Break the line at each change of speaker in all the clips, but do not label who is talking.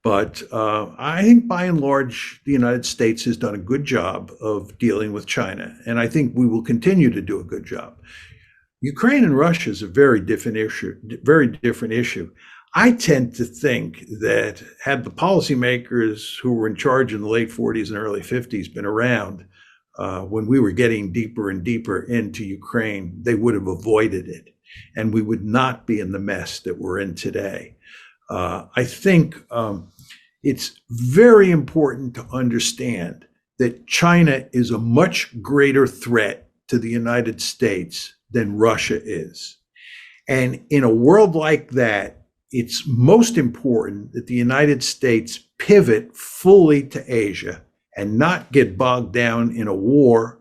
But I think by and large, the United States has done a good job of dealing with China, and I think we will continue to do a good job. Ukraine and Russia is a very different issue, very different issue. I tend to think that had the policymakers who were in charge in the late 40s and early 50s been around when we were getting deeper and deeper into Ukraine, they would have avoided it, and we would not be in the mess that we're in today. I think it's very important to understand that China is a much greater threat to the United States than Russia is. And in a world like that, it's most important that the United States pivot fully to Asia and not get bogged down in a war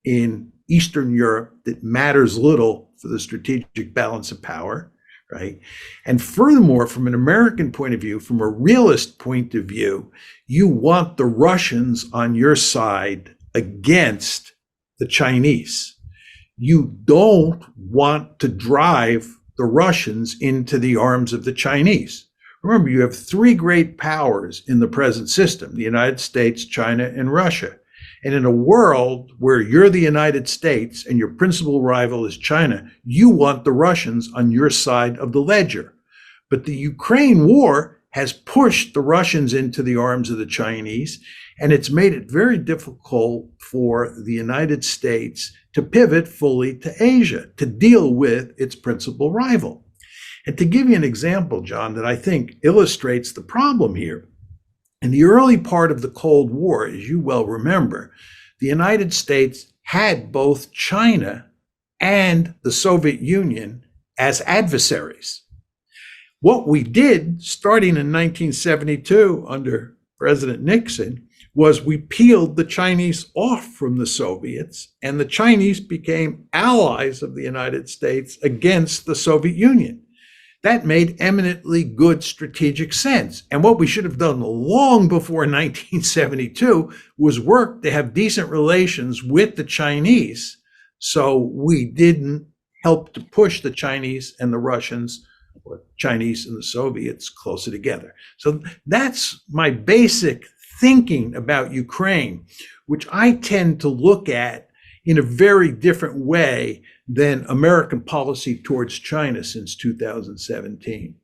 in Eastern Europe that matters little for the strategic balance of power, right? And furthermore, from an American point of view, from a realist point of view, you want the Russians on your side against the Chinese. You don't want to drive the Russians into the arms of the Chinese. Remember, you have three great powers in the present system: the United States, China, and Russia. And in a world where you're the United States and your principal rival is China, you want the Russians on your side of the ledger. But the Ukraine war has pushed the Russians into the arms of the Chinese, and it's made it very difficult for the United States to pivot fully to Asia, to deal with its principal rival. And to give you an example, John, that I think illustrates the problem here, in the early part of the Cold War, as you well remember, the United States had both China and the Soviet Union as adversaries. What we did, starting in 1972 under President Nixon, was we peeled the Chinese off from the Soviets, and the Chinese became allies of the United States against the Soviet Union. That made eminently good strategic sense. And what we should have done long before 1972 was work to have decent relations with the Chinese, so we didn't help to push the Chinese and the Russians, or Chinese and the Soviets, closer together. So that's my basic thinking about Ukraine, which I tend to look at in a very different way than American policy towards China since 2017.